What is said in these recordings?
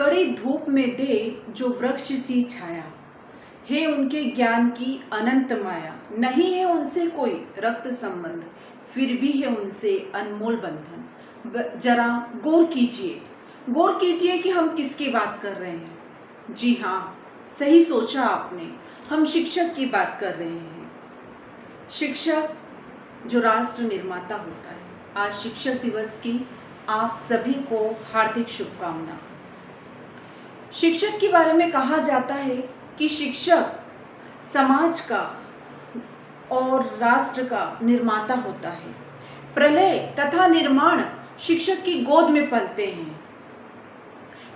कड़ी धूप में दे जो वृक्ष सी छाया, है उनके ज्ञान की अनंत माया। नहीं है उनसे कोई रक्त संबंध, फिर भी है उनसे अनमोल बंधन। जरा गौर कीजिए कि हम किसकी बात कर रहे हैं। जी हाँ, सही सोचा आपने, हम शिक्षक की बात कर रहे हैं। शिक्षक जो राष्ट्र निर्माता होता है। आज शिक्षक दिवस की आप सभी को हार्दिक शुभकामना। शिक्षक के बारे में कहा जाता है कि शिक्षक समाज का और राष्ट्र का निर्माता होता है। प्रलय तथा निर्माण शिक्षक की गोद में पलते हैं।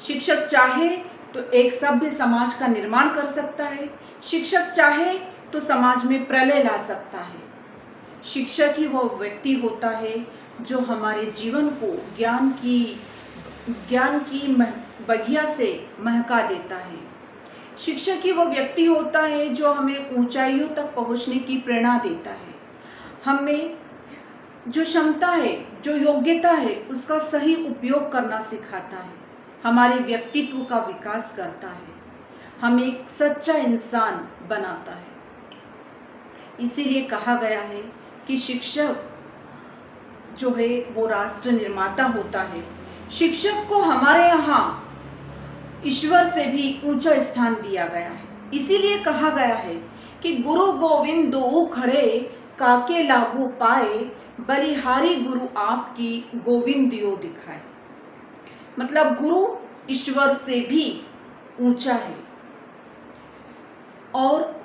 शिक्षक चाहे तो एक सभ्य समाज का निर्माण कर सकता है, शिक्षक चाहे तो समाज में प्रलय ला सकता है। शिक्षक ही वह व्यक्ति होता है जो हमारे जीवन को ज्ञान की बगिया से महका देता है। शिक्षक ही वह व्यक्ति होता है जो हमें ऊंचाइयों तक पहुंचने की प्रेरणा देता है। हमें जो क्षमता है, जो योग्यता है, उसका सही उपयोग करना सिखाता है। हमारे व्यक्तित्व का विकास करता है, हमें एक सच्चा इंसान बनाता है। इसीलिए कहा गया है कि शिक्षक जो है वो राष्ट्र निर्माता होता है। शिक्षक को हमारे यहाँ ईश्वर से भी ऊंचा स्थान दिया गया है। इसीलिए कहा गया है कि गुरु गोविंद दो खड़े, काके लागू पाए, बलिहारी गुरु आपकी गोविंद दियो दिखाए। मतलब गुरु ईश्वर से भी ऊंचा है और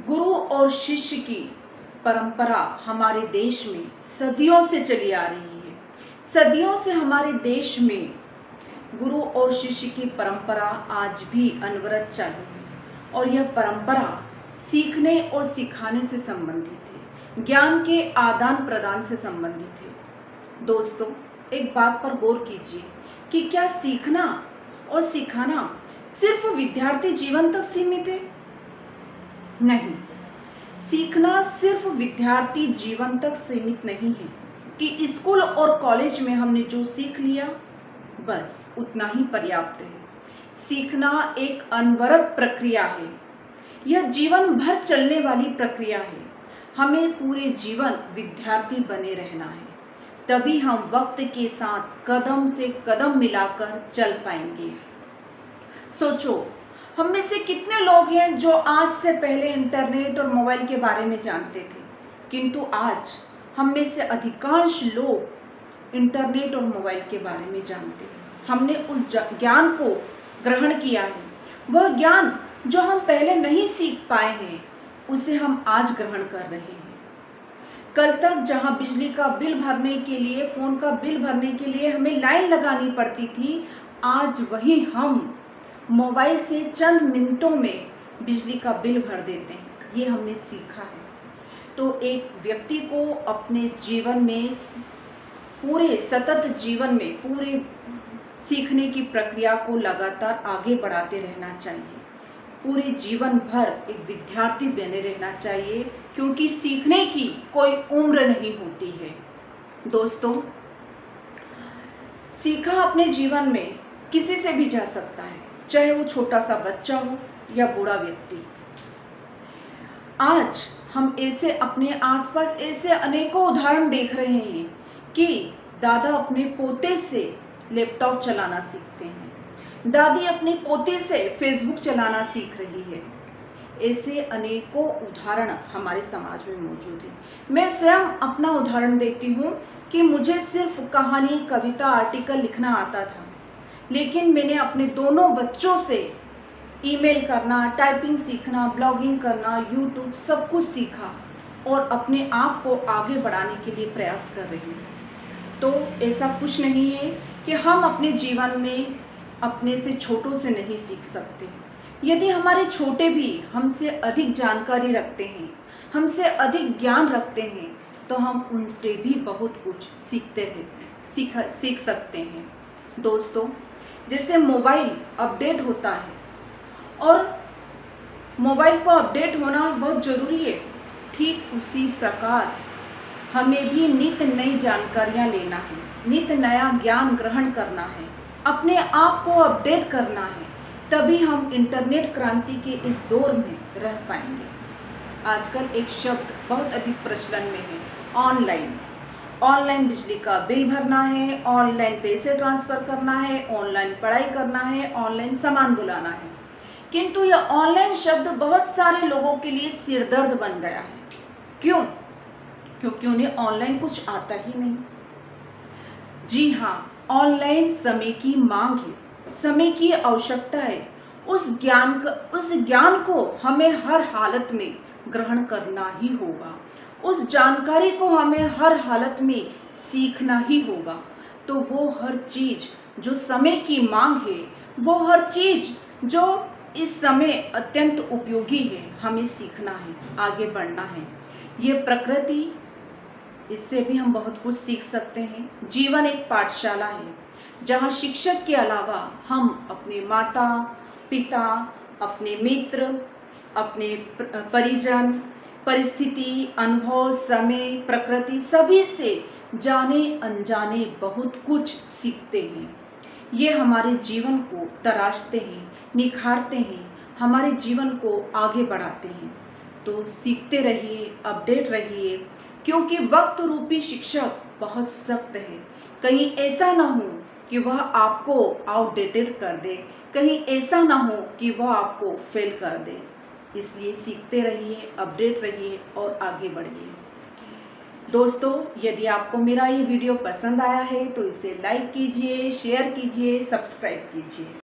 गुरु और शिष्य की परंपरा हमारे देश में सदियों से चली आ रही है। सदियों से हमारे देश में गुरु और शिष्य की परंपरा आज भी अनवरत चालू है और यह परंपरा सीखने और सिखाने से संबंधित है, ज्ञान के आदान प्रदान से संबंधित है। दोस्तों, एक बात पर गौर कीजिए कि क्या सीखना और सिखाना सिर्फ विद्यार्थी जीवन तक सीमित है? नहीं, सीखना सिर्फ विद्यार्थी जीवन तक सीमित नहीं है कि स्कूल और कॉलेज में हमने जो सीख लिया बस उतना ही पर्याप्त है। सीखना एक अनवरत प्रक्रिया है, यह जीवन भर चलने वाली प्रक्रिया है। हमें पूरे जीवन विद्यार्थी बने रहना है, तभी हम वक्त के साथ कदम से कदम मिलाकर चल पाएंगे। सोचो, हम में से कितने लोग हैं जो आज से पहले इंटरनेट और मोबाइल के बारे में जानते थे, किंतु आज हम में से अधिकांश लोग इंटरनेट और मोबाइल के बारे में जानते हैं। हमने उस ज्ञान को ग्रहण किया है। वह ज्ञान जो हम पहले नहीं सीख पाए हैं, उसे हम आज ग्रहण कर रहे हैं। कल तक जहां बिजली का बिल भरने के लिए, फ़ोन का बिल भरने के लिए हमें लाइन लगानी पड़ती थी, आज वही हम मोबाइल से चंद मिनटों में बिजली का बिल भर देते हैं। ये हमने सीखा है। तो एक व्यक्ति को अपने जीवन में, पूरे सतत जीवन में, पूरे सीखने की प्रक्रिया को लगातार आगे बढ़ाते रहना चाहिए। पूरे जीवन भर एक विद्यार्थी बने रहना चाहिए, क्योंकि सीखने की कोई उम्र नहीं होती है। दोस्तों, सीखा अपने जीवन में किसी से भी जा सकता है, चाहे वो छोटा सा बच्चा हो या बूढ़ा व्यक्ति। आज हम ऐसे अपने आसपास ऐसे अनेकों उदाहरण देख रहे हैं कि दादा अपने पोते से लैपटॉप चलाना सीखते हैं, दादी अपने पोते से फेसबुक चलाना सीख रही है। ऐसे अनेकों उदाहरण हमारे समाज में मौजूद हैं। मैं स्वयं अपना उदाहरण देती हूँ कि मुझे सिर्फ कहानी, कविता, आर्टिकल लिखना आता था, लेकिन मैंने अपने दोनों बच्चों से ईमेल करना, टाइपिंग सीखना, ब्लॉगिंग करना, यूट्यूब सब कुछ सीखा और अपने आप को आगे बढ़ाने के लिए प्रयास कर रही हूँ। तो ऐसा कुछ नहीं है कि हम अपने जीवन में अपने से छोटों से नहीं सीख सकते। यदि हमारे छोटे भी हमसे अधिक जानकारी रखते हैं, हमसे अधिक ज्ञान रखते हैं, तो हम उनसे भी बहुत कुछ सीख सकते हैं। दोस्तों, जैसे मोबाइल अपडेट होता है और मोबाइल को अपडेट होना बहुत ज़रूरी है, ठीक उसी प्रकार हमें भी नित्य नई जानकारियाँ लेना है, नित्य नया ज्ञान ग्रहण करना है। अपने आप को अपडेट करना है, तभी हम इंटरनेट क्रांति के इस दौर में रह पाएंगे। आजकल एक शब्द बहुत अधिक प्रचलन में है, ऑनलाइन। ऑनलाइन बिजली का बिल भरना है, ऑनलाइन पैसे ट्रांसफ़र करना है, ऑनलाइन पढ़ाई करना है, ऑनलाइन सामान बुलाना है। किंतु यह ऑनलाइन शब्द बहुत सारे लोगों के लिए सिरदर्द बन गया है। क्यों? क्योंकि उन्हें ऑनलाइन कुछ आता ही नहीं। जी हाँ, ऑनलाइन समय की मांग है, समय की आवश्यकता है। उस ज्ञान को हमें हर हालत में ग्रहण करना ही होगा। उस जानकारी को हमें हर हालत में सीखना ही होगा। तो वो हर चीज़ जो समय की मांग है, वो हर चीज़ जो इस समय अत्यंत उपयोगी है, हमें सीखना है, आगे बढ़ना है। ये प्रकृति, इससे भी हम बहुत कुछ सीख सकते हैं। जीवन एक पाठशाला है, जहाँ शिक्षक के अलावा हम अपने माता पिता, अपने मित्र, अपने परिजन, परिस्थिति, अनुभव, समय, प्रकृति, सभी से जाने अनजाने बहुत कुछ सीखते हैं। ये हमारे जीवन को तराशते हैं, निखारते हैं, हमारे जीवन को आगे बढ़ाते हैं। तो सीखते रहिए, अपडेट रहिए, क्योंकि वक्त रूपी शिक्षक बहुत सख्त है। कहीं ऐसा ना हो कि वह आपको आउटडेटेड कर दे, कहीं ऐसा ना हो कि वह आपको फेल कर दे। इसलिए सीखते रहिए, अपडेट रहिए और आगे बढ़िए। दोस्तों, यदि आपको मेरा ये वीडियो पसंद आया है तो इसे लाइक कीजिए, शेयर कीजिए, सब्सक्राइब कीजिए।